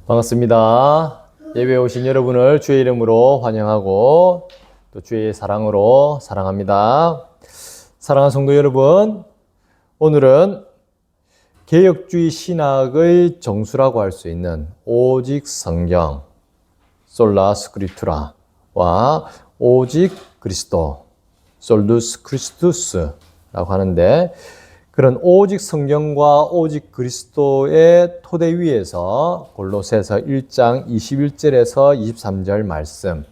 반갑습니다. 예배에 오신 여러분을 주의 이름으로 환영하고 또 주의 사랑으로 사랑합니다. 사랑하는 성도 여러분, 오늘은 개혁주의 신학의 정수라고 할 수 있는 오직 성경, 솔라 스크립투라와 오직 그리스도, 솔루스 크리스투스라고 하는데, 그런 오직 성경과 오직 그리스도의 토대 위에서 골로새서 1장 21절에서 23절 말씀,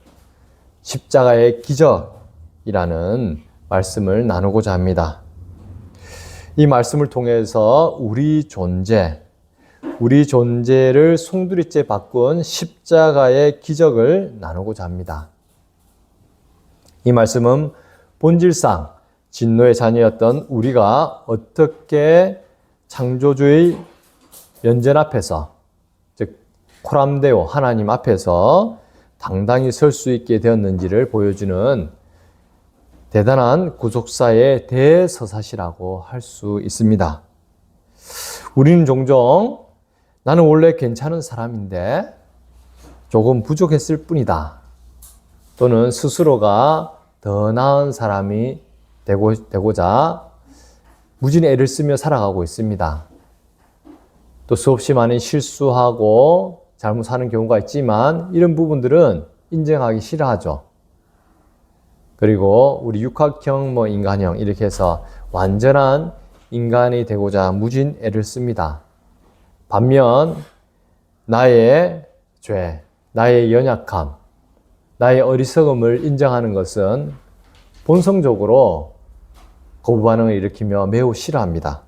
십자가의 기적이라는 말씀을 나누고자 합니다. 이 말씀을 통해서 우리 존재를 송두리째 바꾼 십자가의 기적을 나누고자 합니다. 이 말씀은 본질상 진노의 자녀였던 우리가 어떻게 창조주의 면전 앞에서, 즉 코람데오 하나님 앞에서 당당히 설 수 있게 되었는지를 보여주는 대단한 구속사의 대서사시라고 할 수 있습니다. 우리는 종종 나는 원래 괜찮은 사람인데 조금 부족했을 뿐이다, 또는 스스로가 더 나은 사람이 되고자 무진히 애를 쓰며 살아가고 있습니다. 또 수없이 많은 실수하고 잘못 사는 경우가 있지만 이런 부분들은 인정하기 싫어하죠. 그리고 우리 육학형, 인간형 이렇게 해서 완전한 인간이 되고자 무진 애를 씁니다. 반면 나의 죄, 나의 연약함, 나의 어리석음을 인정하는 것은 본성적으로 거부 반응을 일으키며 매우 싫어합니다.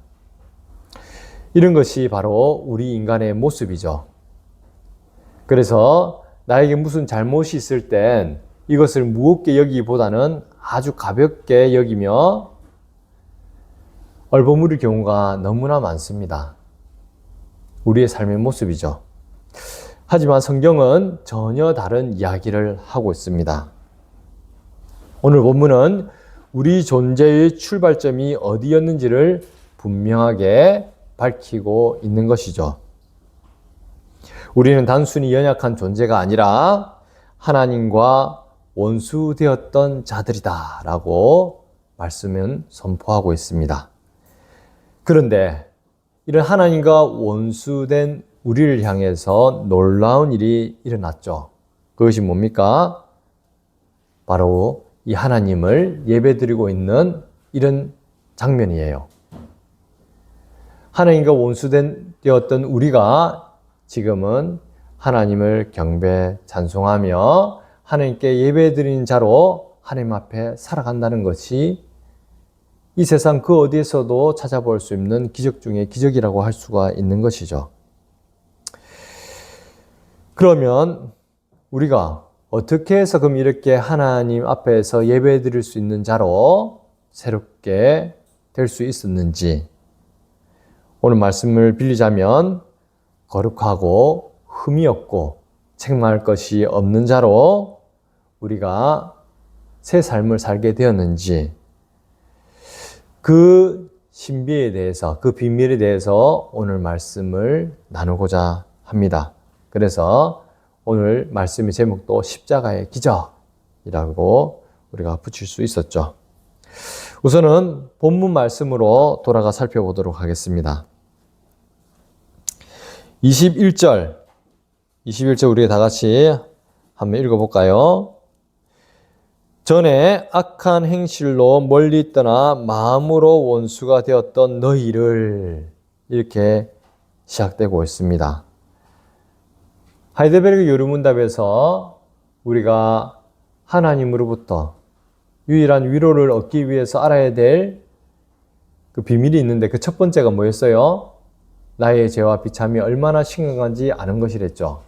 이런 것이 바로 우리 인간의 모습이죠. 그래서 나에게 무슨 잘못이 있을 땐 이것을 무겁게 여기기보다는 아주 가볍게 여기며 얼버무릴 경우가 너무나 많습니다. 우리의 삶의 모습이죠. 하지만 성경은 전혀 다른 이야기를 하고 있습니다. 오늘 본문은 우리 존재의 출발점이 어디였는지를 분명하게 밝히고 있는 것이죠. 우리는 단순히 연약한 존재가 아니라 하나님과 원수되었던 자들이다 라고 말씀은 선포하고 있습니다. 그런데 이런 하나님과 원수된 우리를 향해서 놀라운 일이 일어났죠. 그것이 뭡니까? 바로 이 하나님을 예배드리고 있는 이런 장면이에요. 하나님과 원수되었던 우리가 지금은 하나님을 경배, 찬송하며 하나님께 예배드리는 자로 하나님 앞에 살아간다는 것이 이 세상 그 어디에서도 찾아볼 수 없는 기적 중에 기적이라고 할 수가 있는 것이죠. 그러면 우리가 어떻게 해서 그럼 이렇게 하나님 앞에서 예배 드릴 수 있는 자로 새롭게 될 수 있었는지, 오늘 말씀을 빌리자면 거룩하고 흠이 없고 책망할 것이 없는 자로 우리가 새 삶을 살게 되었는지, 그 신비에 대해서, 그 비밀에 대해서 오늘 말씀을 나누고자 합니다. 그래서 오늘 말씀의 제목도 십자가의 기적이라고 우리가 붙일 수 있었죠. 우선은 본문 말씀으로 돌아가 살펴보도록 하겠습니다. 21절 우리 다 같이 한번 읽어볼까요? 전에 악한 행실로 멀리 떠나 마음으로 원수가 되었던 너희를, 이렇게 시작되고 있습니다. 하이델베르그 요르문답에서 우리가 하나님으로부터 유일한 위로를 얻기 위해서 알아야 될 그 비밀이 있는데, 그 첫 번째가 뭐였어요? 나의 죄와 비참이 얼마나 심각한지 아는 것이랬죠.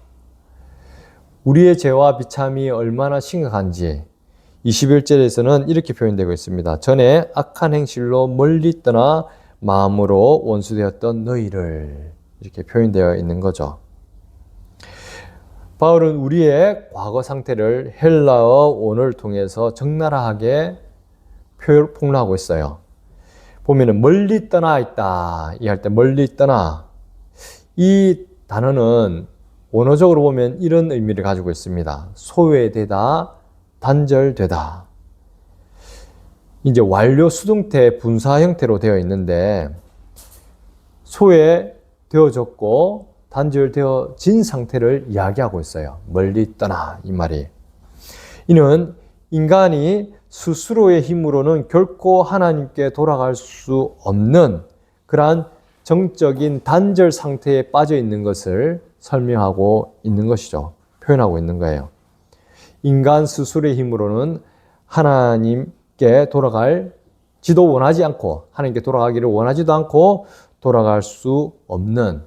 우리의 죄와 비참이 얼마나 심각한지 21절에서는 이렇게 표현되고 있습니다. 전에 악한 행실로 멀리 떠나 마음으로 원수되었던 너희를, 이렇게 표현되어 있는 거죠. 바울은 우리의 과거 상태를 헬라어 원어를 통해서 적나라하게 폭로하고 있어요. 보면은 멀리 떠나 있다, 이 할 때 멀리 떠나, 이 단어는 원어적으로 보면 이런 의미를 가지고 있습니다. 소외되다, 단절되다. 이제 완료 수동태 분사 형태로 되어 있는데 소외되어졌고 단절되어진 상태를 이야기하고 있어요. 멀리 떠나 이 말이. 이는 인간이 스스로의 힘으로는 결코 하나님께 돌아갈 수 없는 그러한 정적인 단절 상태에 빠져 있는 것을 설명하고 있는 것이죠. 표현하고 있는 거예요. 인간 스스로의 힘으로는 하나님께 돌아갈지도 원하지 않고 하나님께 돌아가기를 원하지도 않고 돌아갈 수 없는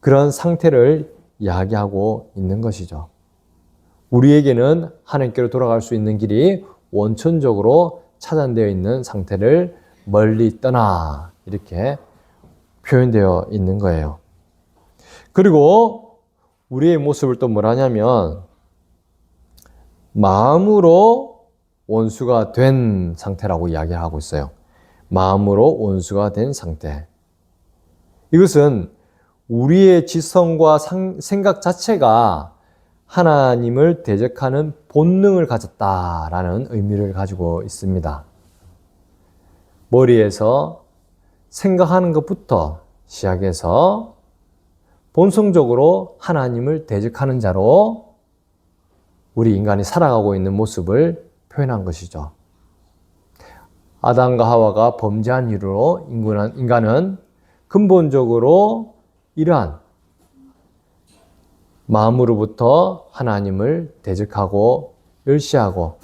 그런 상태를 이야기하고 있는 것이죠. 우리에게는 하나님께로 돌아갈 수 있는 길이 원천적으로 차단되어 있는 상태를 멀리 떠나 이렇게 표현되어 있는 거예요. 그리고 우리의 모습을 또 뭐라냐면 마음으로 원수가 된 상태라고 이야기하고 있어요. 마음으로 원수가 된 상태. 이것은 우리의 지성과 생각 자체가 하나님을 대적하는 본능을 가졌다라는 의미를 가지고 있습니다. 머리에서 생각하는 것부터 시작해서 본성적으로 하나님을 대적하는 자로 우리 인간이 살아가고 있는 모습을 표현한 것이죠. 아담과 하와가 범죄한 이후로 인간은 근본적으로 이러한 마음으로부터 하나님을 대적하고 멸시하고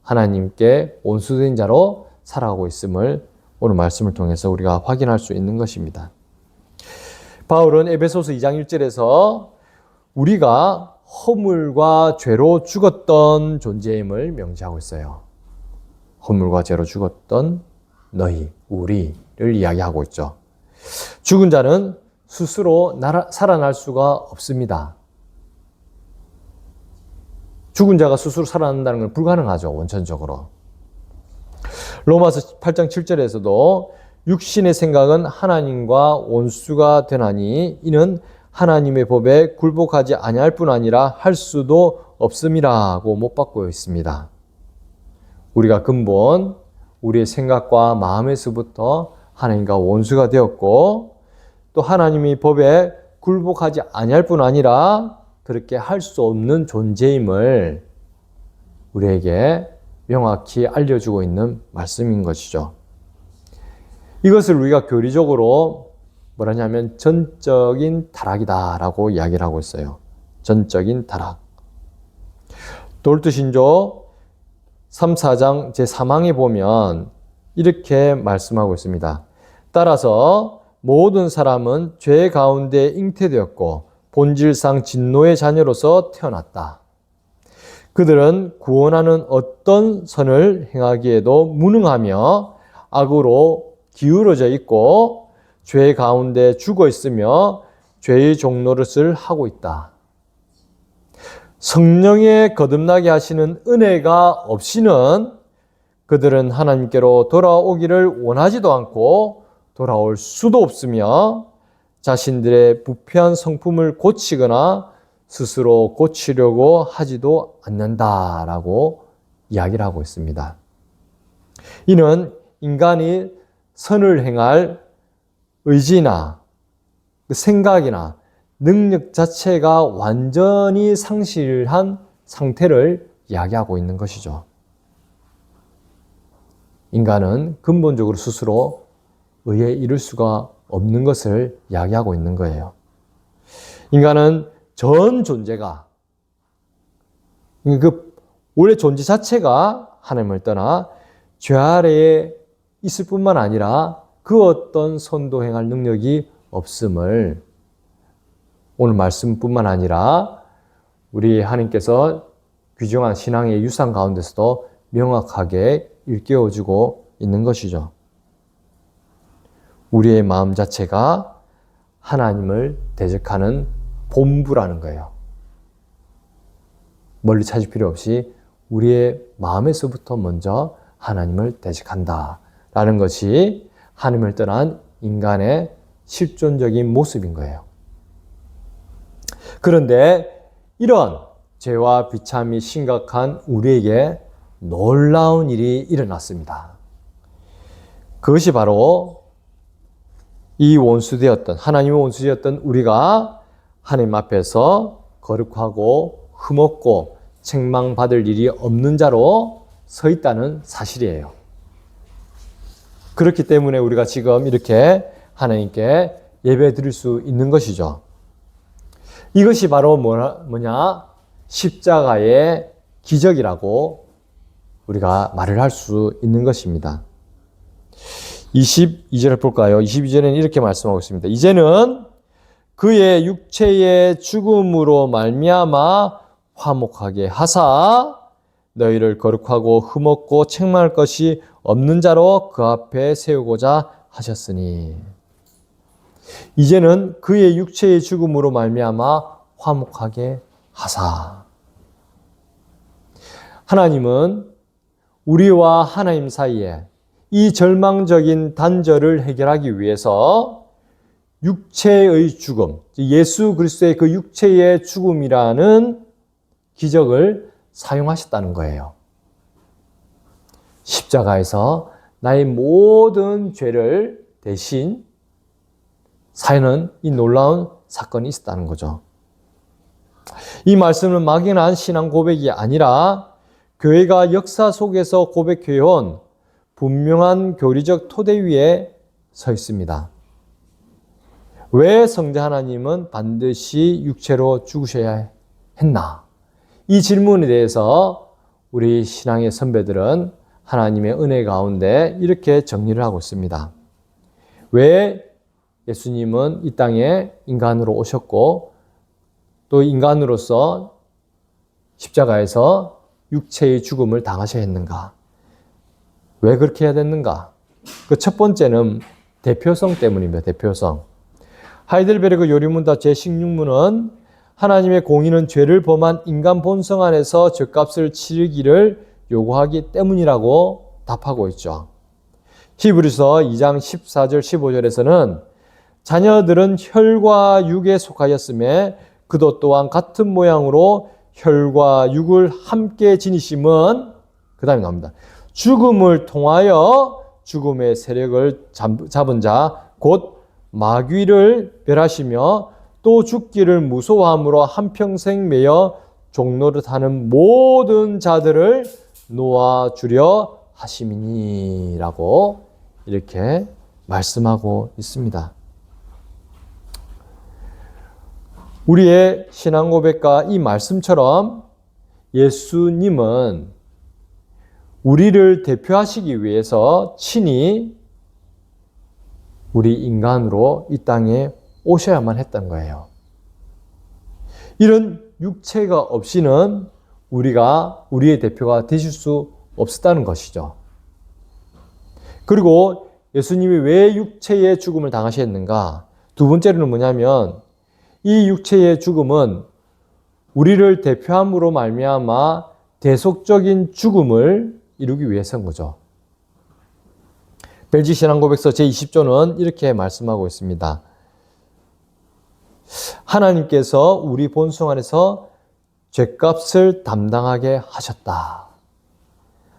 하나님께 원수된 자로 살아가고 있음을 오늘 말씀을 통해서 우리가 확인할 수 있는 것입니다. 바울은 에베소서 2장 1절에서 우리가 허물과 죄로 죽었던 존재임을 명시하고 있어요. 허물과 죄로 죽었던 너희, 우리를 이야기하고 있죠. 죽은 자는 스스로 살아날 수가 없습니다. 죽은 자가 스스로 살아난다는 건 불가능하죠. 원천적으로. 로마서 8장 7절에서도 육신의 생각은 하나님과 원수가 되나니 이는 하나님의 법에 굴복하지 아니할 뿐 아니라 할 수도 없음이라고 못 받고 있습니다. 우리가 근본 우리의 생각과 마음에서부터 하나님과 원수가 되었고 또 하나님의 법에 굴복하지 아니할 뿐 아니라 그렇게 할 수 없는 존재임을 우리에게 명확히 알려주고 있는 말씀인 것이죠. 이것을 우리가 교리적으로 뭐라냐면 전적인 타락이다라고 이야기를 하고 있어요. 전적인 타락. 도르트신조 3, 4장 제3항에 보면 이렇게 말씀하고 있습니다. 따라서 모든 사람은 죄 가운데 잉태되었고 본질상 진노의 자녀로서 태어났다. 그들은 구원하는 어떤 선을 행하기에도 무능하며 악으로 기울어져 있고 죄 가운데 죽어 있으며 죄의 종노릇을 하고 있다. 성령에 거듭나게 하시는 은혜가 없이는 그들은 하나님께로 돌아오기를 원하지도 않고 돌아올 수도 없으며 자신들의 부패한 성품을 고치거나 스스로 고치려고 하지도 않는다라고 이야기를 하고 있습니다. 이는 인간이 선을 행할 의지나 생각이나 능력 자체가 완전히 상실한 상태를 이야기하고 있는 것이죠. 인간은 근본적으로 스스로 의에 이를 수가 없는 것을 이야기하고 있는 거예요. 인간은 전 존재가 원래 존재 자체가 하나님을 떠나 죄 아래에 있을 뿐만 아니라 그 어떤 선도 행할 능력이 없음을 오늘 말씀뿐만 아니라 우리 하나님께서 규정한 신앙의 유산 가운데서도 명확하게 일깨워주고 있는 것이죠. 우리의 마음 자체가 하나님을 대적하는 본부라는 거예요. 멀리 찾을 필요 없이 우리의 마음에서부터 먼저 하나님을 대적한다라는 것이 하나님을 떠난 인간의 실존적인 모습인 거예요. 그런데 이런 죄와 비참이 심각한 우리에게 놀라운 일이 일어났습니다. 그것이 바로 이 원수되었던, 하나님의 원수되었던 우리가 하나님 앞에서 거룩하고 흠없고 책망받을 일이 없는 자로 서 있다는 사실이에요. 그렇기 때문에 우리가 지금 이렇게 하나님께 예배 드릴 수 있는 것이죠. 이것이 바로 뭐냐? 십자가의 기적이라고 우리가 말을 할 수 있는 것입니다. 22절을 볼까요? 22절에는 이렇게 말씀하고 있습니다. 이제는 그의 육체의 죽음으로 말미암아 화목하게 하사 너희를 거룩하고 흠없고 책망할 것이 없는 자로 그 앞에 세우고자 하셨으니 이제는 그의 육체의 죽음으로 말미암아 화목하게 하사. 하나님은 우리와 하나님 사이에 이 절망적인 단절을 해결하기 위해서 육체의 죽음, 예수 그리스도의 그 육체의 죽음이라는 기적을 사용하셨다는 거예요. 십자가에서 나의 모든 죄를 대신 사는 이 놀라운 사건이 있었다는 거죠. 이 말씀은 막연한 신앙 고백이 아니라 교회가 역사 속에서 고백해온 분명한 교리적 토대 위에 서 있습니다. 왜 성자 하나님은 반드시 육체로 죽으셔야 했나? 이 질문에 대해서 우리 신앙의 선배들은 하나님의 은혜 가운데 이렇게 정리를 하고 있습니다. 왜 예수님은 이 땅에 인간으로 오셨고 또 인간으로서 십자가에서 육체의 죽음을 당하셔야 했는가? 왜 그렇게 해야 됐는가? 그 첫 번째는 대표성 때문입니다. 대표성. 하이델베르그 요리문답 제16문은 하나님의 공의는 죄를 범한 인간 본성 안에서 죄값을 치르기를 요구하기 때문이라고 답하고 있죠. 히브리서 2장 14절 15절에서는 자녀들은 혈과 육에 속하였음에 그도 또한 같은 모양으로 혈과 육을 함께 지니심은 그 다음에 나옵니다. 죽음을 통하여 죽음의 세력을 잡은 자, 곧 마귀를 멸하시며 또 죽기를 무서워함으로 한평생 매여 종노릇하는 모든 자들을 놓아주려 하심이니라고 이렇게 말씀하고 있습니다. 우리의 신앙 고백과 이 말씀처럼 예수님은 우리를 대표하시기 위해서 친히 우리 인간으로 이 땅에 오셔야만 했던 거예요. 이런 육체가 없이는 우리가 우리의 대표가 되실 수 없었다는 것이죠. 그리고 예수님이 왜 육체의 죽음을 당하셨는가? 두 번째로는 뭐냐면 이 육체의 죽음은 우리를 대표함으로 말미암아 대속적인 죽음을 이루기 위해서인 거죠. 벨지 신앙고백서 제20조는 이렇게 말씀하고 있습니다. 하나님께서 우리 본성 안에서 죄값을 담당하게 하셨다.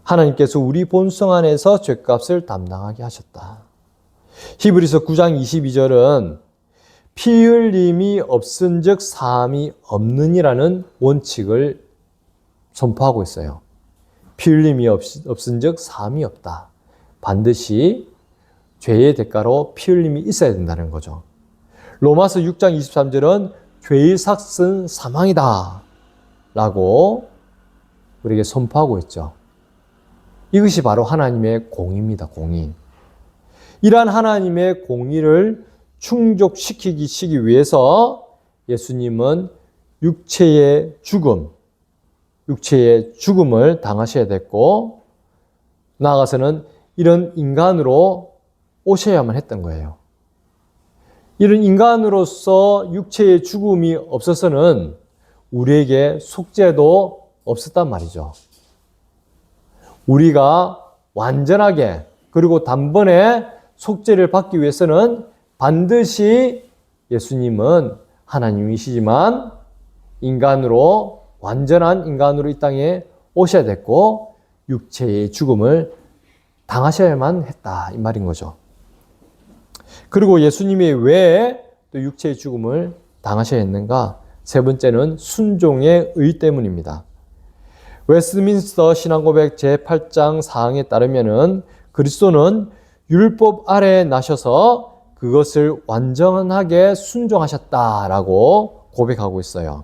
하나님께서 우리 본성 안에서 죄값을 담당하게 하셨다. 히브리서 9장 22절은 피 흘림이 없은즉 사함이 없느니라는 원칙을 선포하고 있어요. 피 흘림이 없은즉 사함이 없다. 반드시 죄의 대가로 피 흘림이 있어야 된다는 거죠. 로마서 6장 23절은 죄의 삭은 사망이다 라고 우리에게 선포하고 있죠. 이것이 바로 하나님의 공의입니다. 공의. 이러한 하나님의 공의를 충족시키기 위해서 예수님은 육체의 죽음을 당하셔야 됐고 나아가서는 이런 인간으로 오셔야만 했던 거예요. 이런 인간으로서 육체의 죽음이 없어서는 우리에게 속죄도 없었단 말이죠. 우리가 완전하게 그리고 단번에 속죄를 받기 위해서는 반드시 예수님은 하나님이시지만 인간으로, 완전한 인간으로 이 땅에 오셔야 됐고 육체의 죽음을 당하셔야만 했다 이 말인 거죠. 그리고 예수님이 왜 또 육체의 죽음을 당하셔야 했는가? 세 번째는 순종의 의 때문입니다. 웨스트민스터 신앙고백 제8장 4항에 따르면은 그리스도는 율법 아래에 나셔서 그것을 완전하게 순종하셨다라고 고백하고 있어요.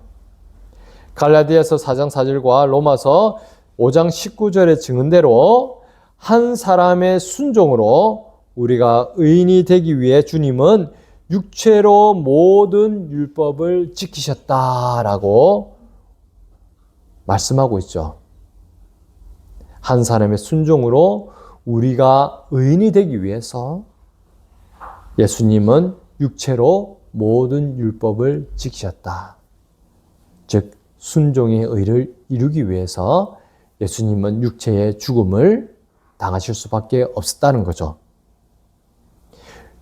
갈라디아서 4장 4절과 로마서 5장 19절의 증언대로 한 사람의 순종으로 우리가 의인이 되기 위해 주님은 육체로 모든 율법을 지키셨다라고 말씀하고 있죠. 한 사람의 순종으로 우리가 의인이 되기 위해서 예수님은 육체로 모든 율법을 지키셨다. 즉 순종의 의를 이루기 위해서 예수님은 육체의 죽음을 당하실 수밖에 없었다는 거죠.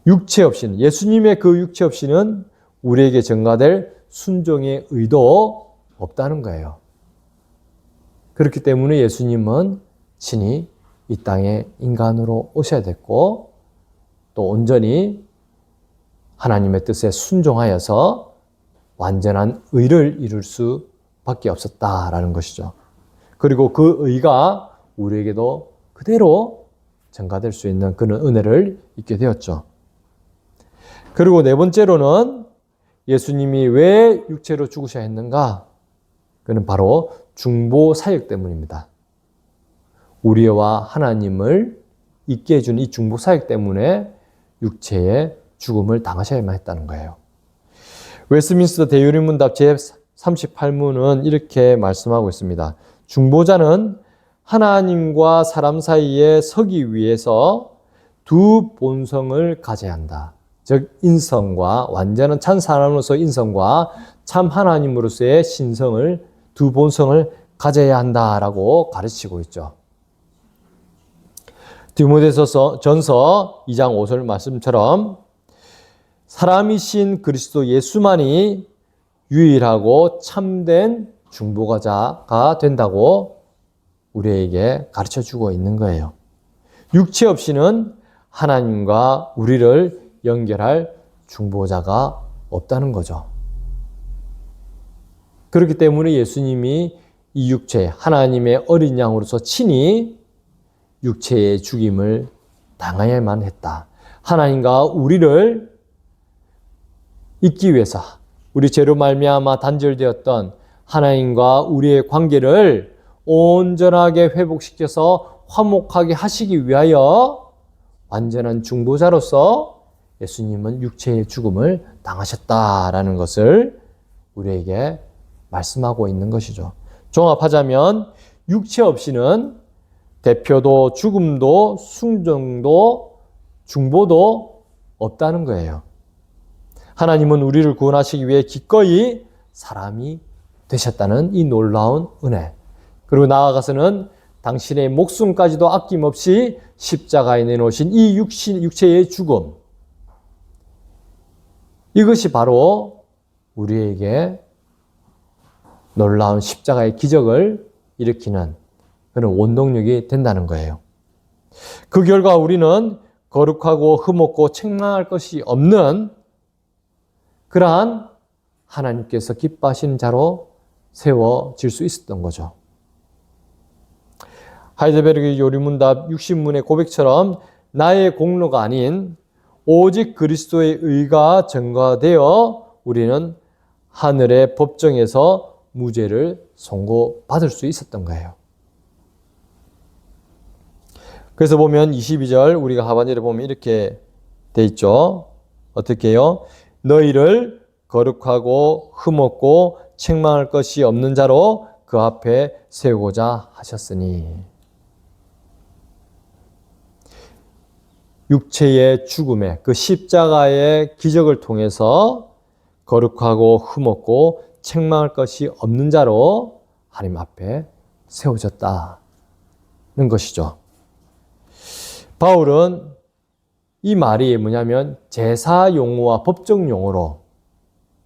육체 없이는, 예수님의 그 육체 없이는 우리에게 전가될 순종의 의도 없다는 거예요. 그렇기 때문에 예수님은 친히 이 땅에 인간으로 오셔야 됐고 또 온전히 하나님의 뜻에 순종하여서 완전한 의를 이룰 수밖에 없었다라는 것이죠. 그리고 그 의가 우리에게도 그대로 전가될 수 있는 그런 은혜를 입게 되었죠. 그리고 네 번째로는 예수님이 왜 육체로 죽으셔야 했는가? 그는 바로 중보 사역 때문입니다. 우리와 하나님을 있게 해준 이 중보 사역 때문에 육체의 죽음을 당하셔야만 했다는 거예요. 웨스트민스터 대유리문답 제38문은 이렇게 말씀하고 있습니다. 중보자는 하나님과 사람 사이에 서기 위해서 두 본성을 가져야 한다. 즉 인성과 완전한 참 사람으로서 인성과 참 하나님으로서의 신성을, 두 본성을 가져야 한다라고 가르치고 있죠. 디모데전서 2장 5절 말씀처럼 사람이신 그리스도 예수만이 유일하고 참된 중보자가 된다고 우리에게 가르쳐주고 있는 거예요. 육체 없이는 하나님과 우리를 연결할 중보자가 없다는 거죠. 그렇기 때문에 예수님이 이 육체, 하나님의 어린 양으로서 친히 육체의 죽임을 당해야만 했다. 하나님과 우리를 잇기 위해서 우리 죄로 말미암아 단절되었던 하나님과 우리의 관계를 온전하게 회복시켜서 화목하게 하시기 위하여 완전한 중보자로서 예수님은 육체의 죽음을 당하셨다라는 것을 우리에게 말씀하고 있는 것이죠. 종합하자면 육체 없이는 대표도 죽음도 순종도 중보도 없다는 거예요. 하나님은 우리를 구원하시기 위해 기꺼이 사람이 되셨다는 이 놀라운 은혜. 그리고 나아가서는 당신의 목숨까지도 아낌없이 십자가에 내놓으신 이 육체의 죽음. 이것이 바로 우리에게 놀라운 십자가의 기적을 일으키는 그런 원동력이 된다는 거예요. 그 결과 우리는 거룩하고 흠없고 책망할 것이 없는 그러한 하나님께서 기뻐하시는 자로 세워질 수 있었던 거죠. 하이델베르그 요리문답 60문의 고백처럼 나의 공로가 아닌 오직 그리스도의 의가 전가되어 우리는 하늘의 법정에서 무죄를 선고받을 수 있었던 거예요. 그래서 보면 22절 우리가 하반절에 보면 이렇게 돼 있죠. 어떻게 해요? 너희를 거룩하고 흠없고 책망할 것이 없는 자로 그 앞에 세우고자 하셨으니. 육체의 죽음에 그 십자가의 기적을 통해서 거룩하고 흠없고 책망할 것이 없는 자로 하나님 앞에 세워졌다는 것이죠. 바울은 이 말이 뭐냐면 제사 용어와 법적 용어로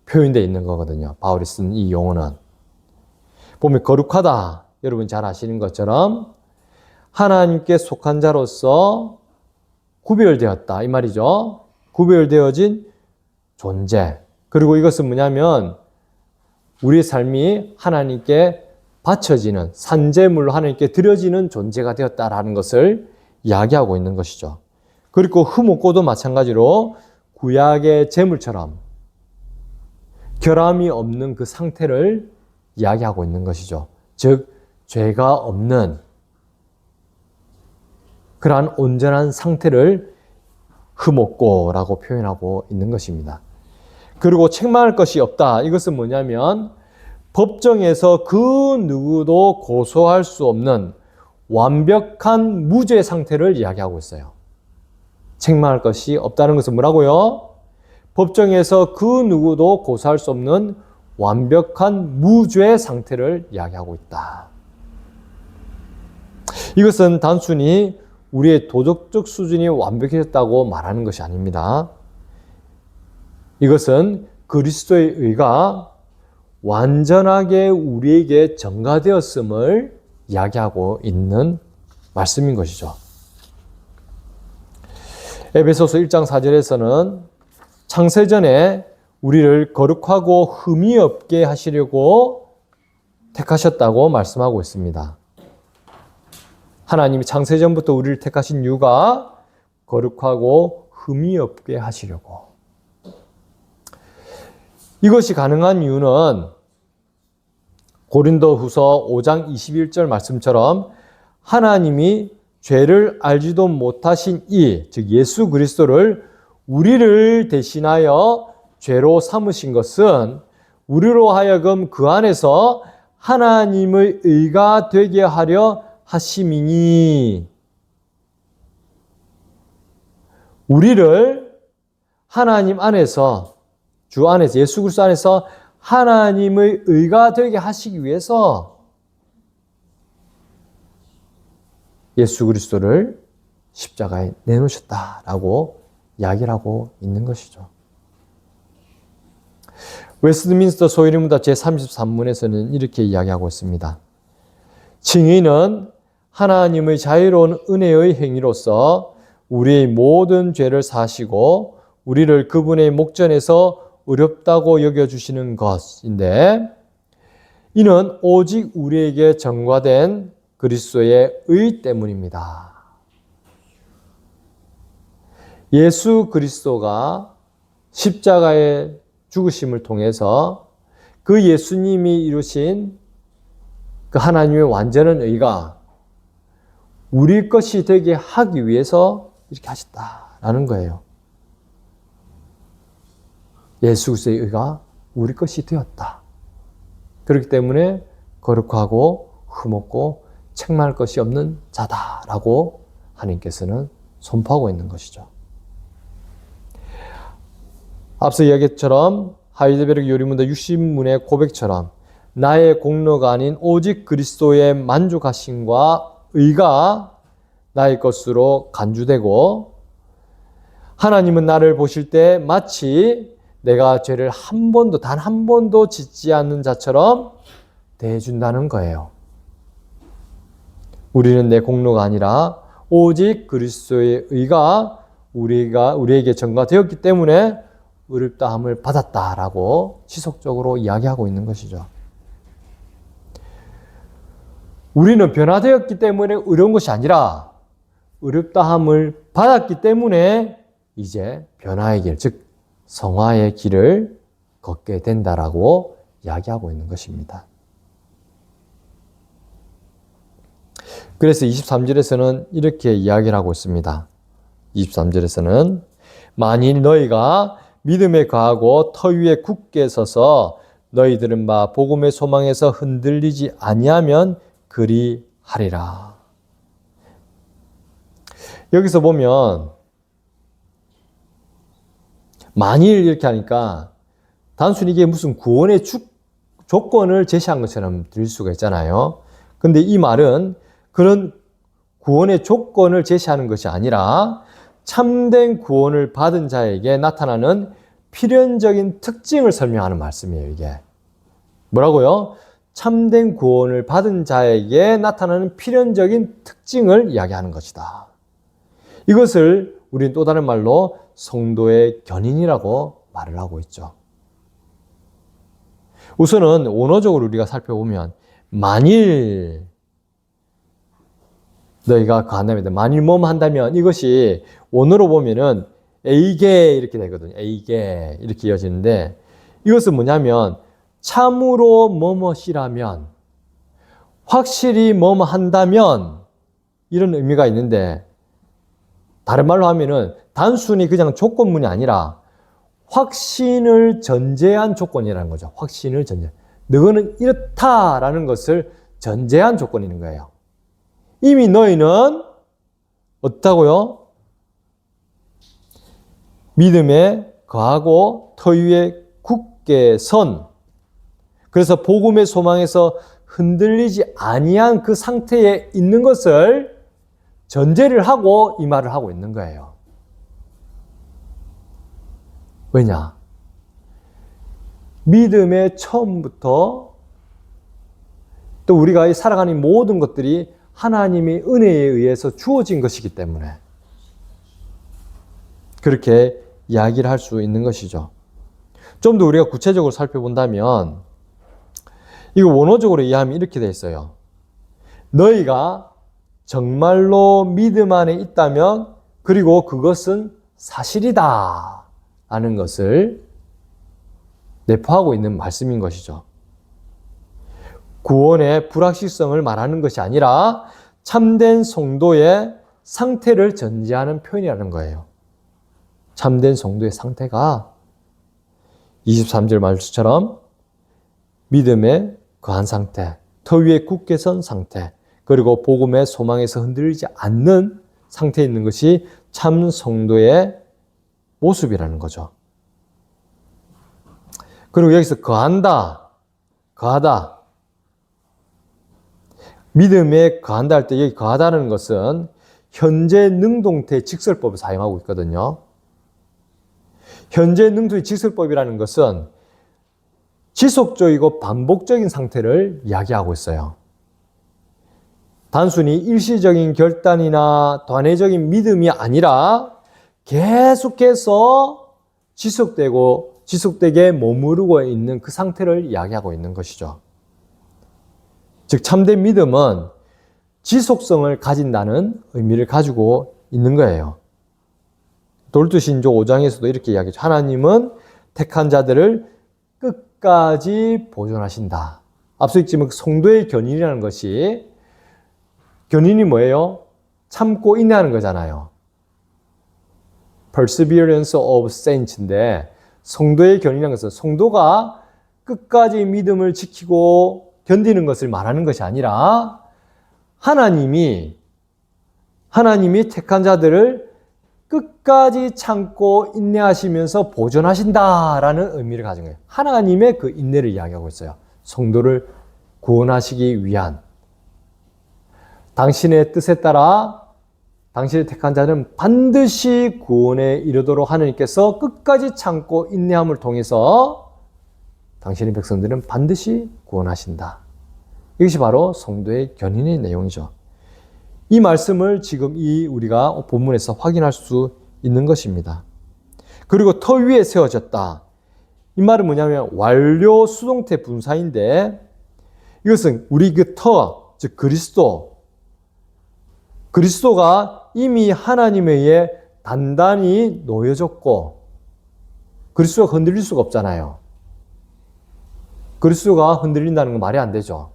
표현되어 있는 거거든요. 바울이 쓴 이 용어는. 보면 거룩하다. 여러분 잘 아시는 것처럼 하나님께 속한 자로서 구별되었다. 이 말이죠. 구별되어진 존재. 그리고 이것은 뭐냐면 우리의 삶이 하나님께 바쳐지는 산제물로 하나님께 드려지는 존재가 되었다라는 것을 이야기하고 있는 것이죠. 그리고 흠없고도 마찬가지로 구약의 제물처럼 결함이 없는 그 상태를 이야기하고 있는 것이죠. 즉 죄가 없는 그러한 온전한 상태를 흠없고라고 표현하고 있는 것입니다. 그리고 책망할 것이 없다. 이것은 뭐냐면 법정에서 그 누구도 고소할 수 없는 완벽한 무죄 상태를 이야기하고 있어요. 책망할 것이 없다는 것은 뭐라고요? 법정에서 그 누구도 고소할 수 없는 완벽한 무죄 상태를 이야기하고 있다. 이것은 단순히 우리의 도덕적 수준이 완벽해졌다고 말하는 것이 아닙니다. 이것은 그리스도의 의가 완전하게 우리에게 전가되었음을 이야기하고 있는 말씀인 것이죠. 에베소서 1장 4절에서는 창세전에 우리를 거룩하고 흠이 없게 하시려고 택하셨다고 말씀하고 있습니다. 하나님이 창세전부터 우리를 택하신 이유가 거룩하고 흠이 없게 하시려고. 이것이 가능한 이유는 고린도후서 5장 21절 말씀처럼 하나님이 죄를 알지도 못하신 즉 예수 그리스도를 우리를 대신하여 죄로 삼으신 것은 우리로 하여금 그 안에서 하나님의 의가 되게 하려 하심이니, 우리를 하나님 안에서, 주 안에서, 예수 그리스도 안에서 하나님의 의가 되게 하시기 위해서 예수 그리스도를 십자가에 내놓으셨다라고 이야기를 하고 있는 것이죠. 웨스트민스터 소위문답 제33문에서는 이렇게 이야기하고 있습니다. 칭의는 하나님의 자유로운 은혜의 행위로서 우리의 모든 죄를 사시고 우리를 그분의 목전에서 어렵다고 여겨주시는 것인데, 이는 오직 우리에게 전가된 그리스도의 의 때문입니다. 예수 그리스도가 십자가의 죽으심을 통해서 그 예수님이 이루신 그 하나님의 완전한 의가 우리 것이 되게 하기 위해서 이렇게 하셨다라는 거예요. 예수 그리스도의 의가 우리 것이 되었다. 그렇기 때문에 거룩하고 흠없고 책망할 것이 없는 자다라고 하나님께서는 선포하고 있는 것이죠. 앞서 이야기처럼 하이델베르크 요리문답 60문의 고백처럼 나의 공로가 아닌 오직 그리스도의 만족하심과 의가 나의 것으로 간주되고, 하나님은 나를 보실 때 마치 내가 죄를 단 한 번도 짓지 않는 자처럼 대해준다는 거예요. 우리는 내 공로가 아니라 오직 그리스도의 의가 우리에게 전가되었기 때문에 의롭다함을 받았다라고 지속적으로 이야기하고 있는 것이죠. 우리는 변화되었기 때문에 의로운 것이 아니라 의롭다함을 받았기 때문에 이제 변화의 길, 즉 성화의 길을 걷게 된다라고 이야기하고 있는 것입니다. 그래서 23절에서는 이렇게 이야기를 하고 있습니다. 23절에서는 만일 너희가 믿음에 거하고 터 위에 굳게 서서 너희들은 복음의 소망에서 흔들리지 아니하면 그리하리라. 여기서 보면 만일 이렇게 하니까 단순히 이게 무슨 구원의 조건을 제시한 것처럼 들릴 수가 있잖아요. 근데 이 말은 그런 구원의 조건을 제시하는 것이 아니라 참된 구원을 받은 자에게 나타나는 필연적인 특징을 설명하는 말씀이에요, 이게. 뭐라고요? 참된 구원을 받은 자에게 나타나는 필연적인 특징을 이야기하는 것이다. 이것을 우리는 또 다른 말로 성도의 견인이라고 말을 하고 있죠. 우선은 원어적으로 우리가 살펴보면 만일 너희가 거한다면, 만일 뭐뭐 한다면, 이것이 원어로 보면은 에이게 이렇게 되거든요. 에이게 이렇게 이어지는데, 이것은 뭐냐면 참으로 뭐뭐이라면, 확실히 뭐뭐 한다면, 이런 의미가 있는데, 다른 말로 하면은 단순히 그냥 조건문이 아니라 확신을 전제한 조건이라는 거죠. 확신을 전제. 너는 이렇다라는 것을 전제한 조건이 있는 거예요. 이미 너희는 어떻다고요? 믿음에 거하고 터 위에 굳게 선. 그래서 복음의 소망에서 흔들리지 아니한 그 상태에 있는 것을 전제를 하고 이 말을 하고 있는 거예요. 왜냐? 믿음의 처음부터 또 우리가 살아가는 모든 것들이 하나님의 은혜에 의해서 주어진 것이기 때문에 그렇게 이야기를 할 수 있는 것이죠. 좀 더 우리가 구체적으로 살펴본다면 이거 원어적으로 이해하면 이렇게 돼 있어요. 너희가 정말로 믿음 안에 있다면 그리고 그것은 사실이다 라는 것을 내포하고 있는 말씀인 것이죠. 구원의 불확실성을 말하는 것이 아니라 참된 성도의 상태를 전제하는 표현이라는 거예요. 참된 성도의 상태가 23절 말씀처럼 믿음에 거한 상태, 터 위에 굳게 선 상태, 그리고 복음의 소망에서 흔들리지 않는 상태에 있는 것이 참 성도의 모습이라는 거죠. 그리고 여기서 거한다, 거하다. 믿음에 거한다 할 때 여기 거하다는 것은 현재 능동태 직설법을 사용하고 있거든요. 현재 능동태 직설법이라는 것은 지속적이고 반복적인 상태를 이야기하고 있어요. 단순히 일시적인 결단이나 단회적인 믿음이 아니라 계속해서 지속되게 머무르고 있는 그 상태를 이야기하고 있는 것이죠. 즉 참된 믿음은 지속성을 가진다는 의미를 가지고 있는 거예요. 도르트신조 5장에서도 이렇게 이야기하죠. 하나님은 택한 자들을 끝까지 보존하신다. 앞서 읽지만 성도의 견인이라는 것이 견인이 뭐예요? 참고 인내하는 거잖아요. Perseverance of Saints인데 성도의 견인이라는 것은 성도가 끝까지 믿음을 지키고 견디는 것을 말하는 것이 아니라 하나님이 택한 자들을 끝까지 참고 인내하시면서 보존하신다라는 의미를 가진 거예요. 하나님의 그 인내를 이야기하고 있어요. 성도를 구원하시기 위한 당신의 뜻에 따라 당신의 택한 자는 반드시 구원에 이르도록 하나님께서 끝까지 참고 인내함을 통해서 당신의 백성들은 반드시 구원하신다. 이것이 바로 성도의 견인의 내용이죠. 이 말씀을 지금 우리가 본문에서 확인할 수 있는 것입니다. 그리고 터 위에 세워졌다. 이 말은 뭐냐면 완료 수동태 분사인데 이것은 우리 그 터, 즉 그리스도가 이미 하나님에 의해 단단히 놓여졌고 그리스도가 흔들릴 수가 없잖아요. 그리스도가 흔들린다는 건 말이 안 되죠.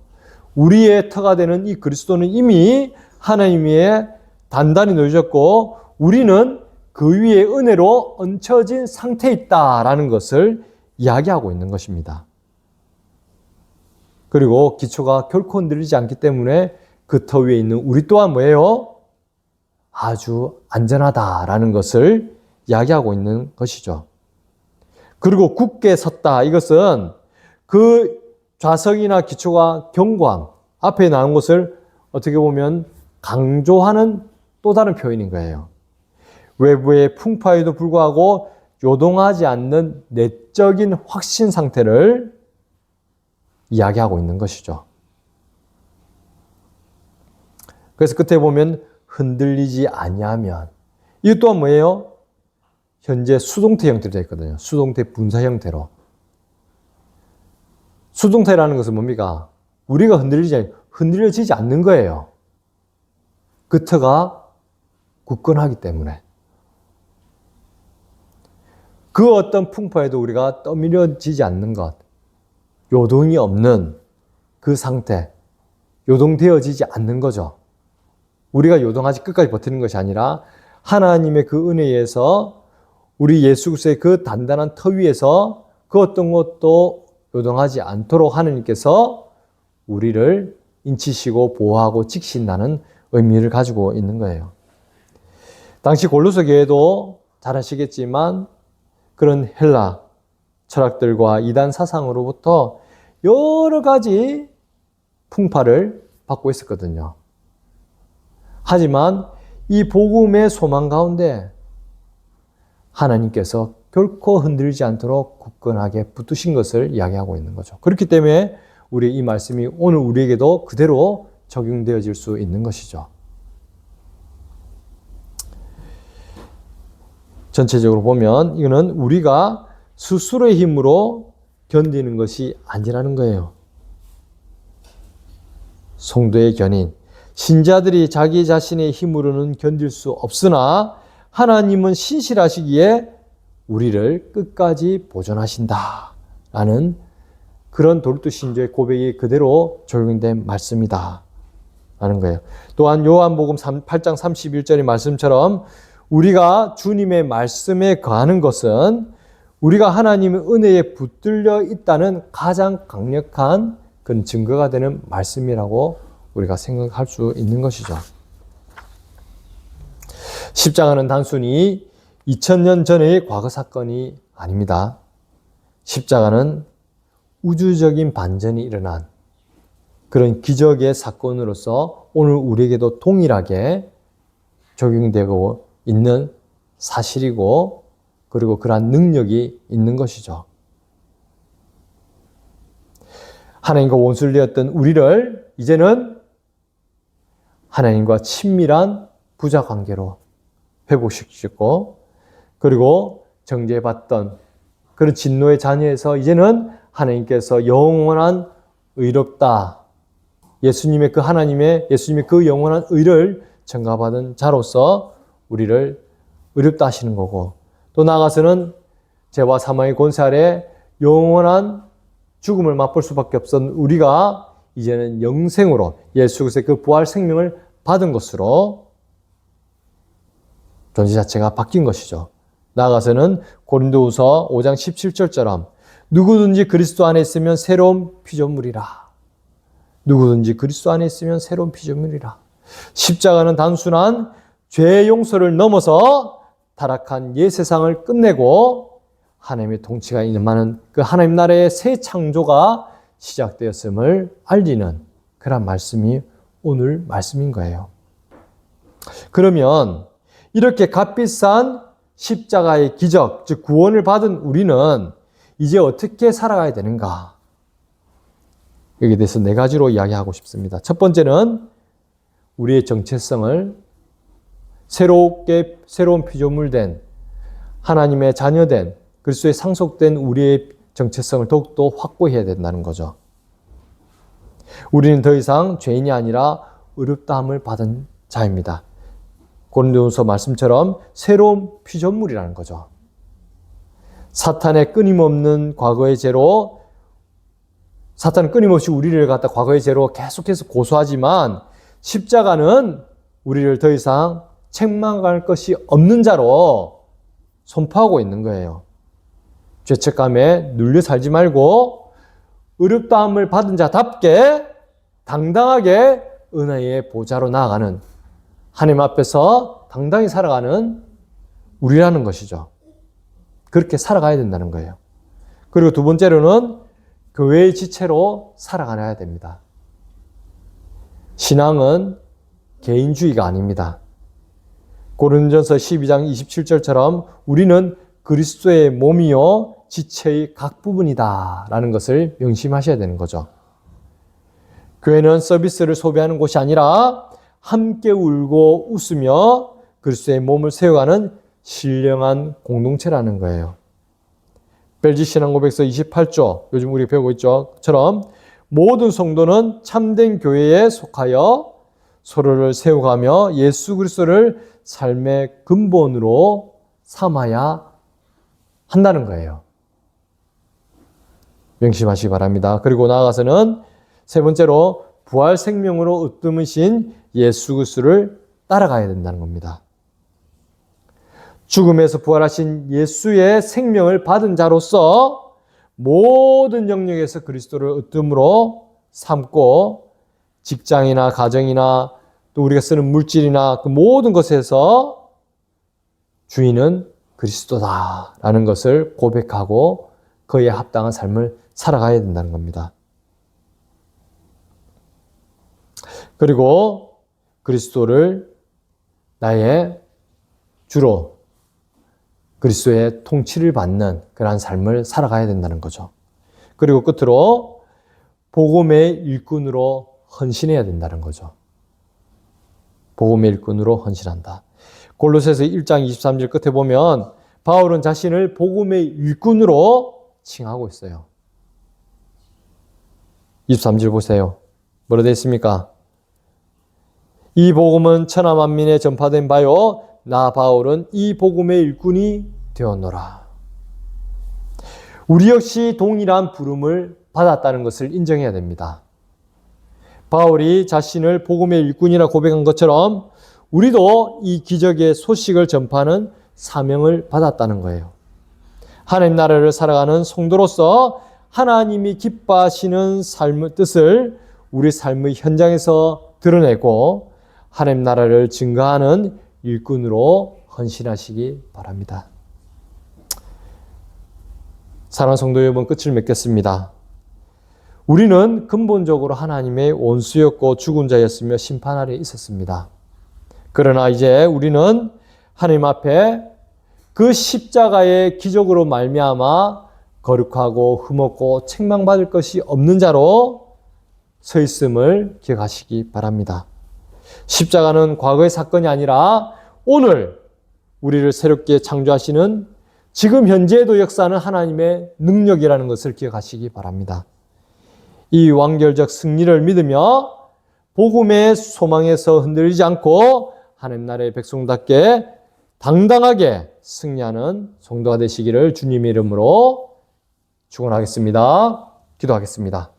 우리의 터가 되는 이 그리스도는 이미 하나님에 단단히 놓여졌고 우리는 그 위에 은혜로 얹혀진 상태에 있다라는 것을 이야기하고 있는 것입니다. 그리고 기초가 결코 흔들리지 않기 때문에 그 터 위에 있는 우리 또한 뭐예요? 아주 안전하다라는 것을 이야기하고 있는 것이죠. 그리고 굳게 섰다. 이것은 그 좌석이나 기초가 견고함, 앞에 나온 것을 어떻게 보면 강조하는 또 다른 표현인 거예요. 외부의 풍파에도 불구하고 요동하지 않는 내적인 확신 상태를 이야기하고 있는 것이죠. 그래서 끝에 보면 흔들리지 아니하면, 이것 또한 뭐예요? 현재 수동태 형태로 되어 있거든요. 수동태 분사 형태로. 수동태라는 것은 뭡니까? 우리가 흔들려지지 않는 거예요. 그 터가 굳건하기 때문에. 그 어떤 풍파에도 우리가 떠밀려지지 않는 것, 요동이 없는 그 상태, 요동되어지지 않는 거죠. 우리가 요동하지 끝까지 버티는 것이 아니라 하나님의 그 은혜에서 우리 예수 그리스도의 그 단단한 터 위에서 그 어떤 것도 요동하지 않도록 하나님께서 우리를 인치시고 보호하고 지키신다는 의미를 가지고 있는 거예요. 당시 골로새 교회도 잘 아시겠지만 그런 헬라 철학들과 이단 사상으로부터 여러 가지 풍파를 받고 있었거든요. 하지만 이 복음의 소망 가운데 하나님께서 결코 흔들리지 않도록 굳건하게 붙드신 것을 이야기하고 있는 거죠. 그렇기 때문에 우리 이 말씀이 오늘 우리에게도 그대로 적용되어질 수 있는 것이죠. 전체적으로 보면 이거는 우리가 스스로의 힘으로 견디는 것이 아니라는 거예요. 성도의 견인, 신자들이 자기 자신의 힘으로는 견딜 수 없으나 하나님은 신실하시기에 우리를 끝까지 보존하신다 라는 그런 도르트 신조의 고백이 그대로 적용된 말씀이다 라는 거예요. 또한 요한복음 8장 31절의 말씀처럼 우리가 주님의 말씀에 거하는 것은 우리가 하나님의 은혜에 붙들려 있다는 가장 강력한 그런 증거가 되는 말씀이라고 우리가 생각할 수 있는 것이죠. 십자가는 단순히 2000년 전의 과거 사건이 아닙니다. 십자가는 우주적인 반전이 일어난 그런 기적의 사건으로서 오늘 우리에게도 동일하게 적용되고 있는 사실이고 그리고 그러한 능력이 있는 것이죠. 하나님과 원수를 되었던 우리를 이제는 하나님과 친밀한 부자 관계로 회복시키고 그리고 정죄받던 그런 진노의 자녀에서 이제는 하나님께서 영원한 의롭다. 예수님의 그 영원한 의를 전가받은 자로서 우리를 의롭다 하시는 거고 또 나아가서는 죄와 사망의 권세 아래 영원한 죽음을 맛볼 수밖에 없었던 우리가 이제는 영생으로 예수 그리스도의 그 부활 생명을 받은 것으로 존재 자체가 바뀐 것이죠. 나아가서는 고린도후서 5장 17절처럼 누구든지 그리스도 안에 있으면 새로운 피조물이라. 누구든지 그리스도 안에 있으면 새로운 피조물이라. 십자가는 단순한 죄의 용서를 넘어서 타락한 옛 세상을 끝내고 하나님의 통치가 임하는 그 하나님 나라의 새 창조가 시작되었음을 알리는 그런 말씀이 오늘 말씀인 거예요. 그러면 이렇게 값비싼 십자가의 기적, 즉 구원을 받은 우리는 이제 어떻게 살아가야 되는가? 여기에 대해서 4가지로 이야기하고 싶습니다. 첫 번째는 우리의 정체성을 새로운 피조물 된 하나님의 자녀된 그리스도의 상속된 우리의 정체성을 더욱더 확고해야 된다는 거죠. 우리는 더 이상 죄인이 아니라 의롭다함을 받은 자입니다. 고린도후서 말씀처럼 새로운 피조물이라는 거죠. 사탄의 끊임없는 과거의 죄로 사탄은 끊임없이 우리를 갖다 과거의 죄로 계속해서 고소하지만 십자가는 우리를 더 이상 책망할 것이 없는 자로 선포하고 있는 거예요. 죄책감에 눌려 살지 말고 의롭다함을 받은 자답게 당당하게 은혜의 보좌로 나아가는 하나님 앞에서 당당히 살아가는 우리라는 것이죠. 그렇게 살아가야 된다는 거예요. 그리고 두 번째로는 교회의 지체로 살아가야 됩니다. 신앙은 개인주의가 아닙니다. 고린도전서 12장 27절처럼 우리는 그리스도의 몸이요 지체의 각 부분이다 라는 것을 명심하셔야 되는 거죠. 교회는 서비스를 소비하는 곳이 아니라 함께 울고 웃으며 그리스도의 몸을 세워가는 신령한 공동체라는 거예요. 벨지 신앙고백서 28조, 요즘 우리 배우고 있죠. 처럼 모든 성도는 참된 교회에 속하여 서로를 세워가며 예수 그리스도를 삶의 근본으로 삼아야 한다는 거예요. 명심하시기 바랍니다. 그리고 나아가서는 세 번째로 부활 생명으로 으뜸이신 예수 그리스도를 따라가야 된다는 겁니다. 죽음에서 부활하신 예수의 생명을 받은 자로서 모든 영역에서 그리스도를 으뜸으로 삼고 직장이나 가정이나 또 우리가 쓰는 물질이나 그 모든 것에서 주인은 그리스도다라는 것을 고백하고 그에 합당한 삶을 살아가야 된다는 겁니다. 그리고 그리스도를 나의 주로 그리스도의 통치를 받는 그러한 삶을 살아가야 된다는 거죠. 그리고 끝으로 복음의 일꾼으로 헌신해야 된다는 거죠. 복음의 일꾼으로 헌신한다. 골로새서 1장 23절 끝에 보면 바울은 자신을 복음의 일꾼으로 칭하고 있어요. 23절 보세요. 뭐라 되어 있습니까? 이 복음은 천하 만민에 전파된 바요 나 바울은 이 복음의 일꾼이 되었노라. 우리 역시 동일한 부름을 받았다는 것을 인정해야 됩니다. 바울이 자신을 복음의 일꾼이라 고백한 것처럼 우리도 이 기적의 소식을 전파하는 사명을 받았다는 거예요. 하나님 나라를 살아가는 성도로서 하나님이 기뻐하시는 삶의 뜻을 우리 삶의 현장에서 드러내고 하나님 나라를 증거하는 일꾼으로 헌신하시기 바랍니다. 사랑하는 성도 여러분, 끝을 맺겠습니다. 우리는 근본적으로 하나님의 원수였고 죽은 자였으며 심판 아래 있었습니다. 그러나 이제 우리는 하나님 앞에 그 십자가의 기적으로 말미암아 거룩하고 흠없고 책망받을 것이 없는 자로 서 있음을 기억하시기 바랍니다. 십자가는 과거의 사건이 아니라 오늘 우리를 새롭게 창조하시는 지금 현재에도 역사하는 하나님의 능력이라는 것을 기억하시기 바랍니다. 이 완결적 승리를 믿으며 복음의 소망에서 흔들리지 않고 하나님 나라의 백성답게 당당하게 승리하는 성도가 되시기를 주님의 이름으로 축원하겠습니다. 기도하겠습니다.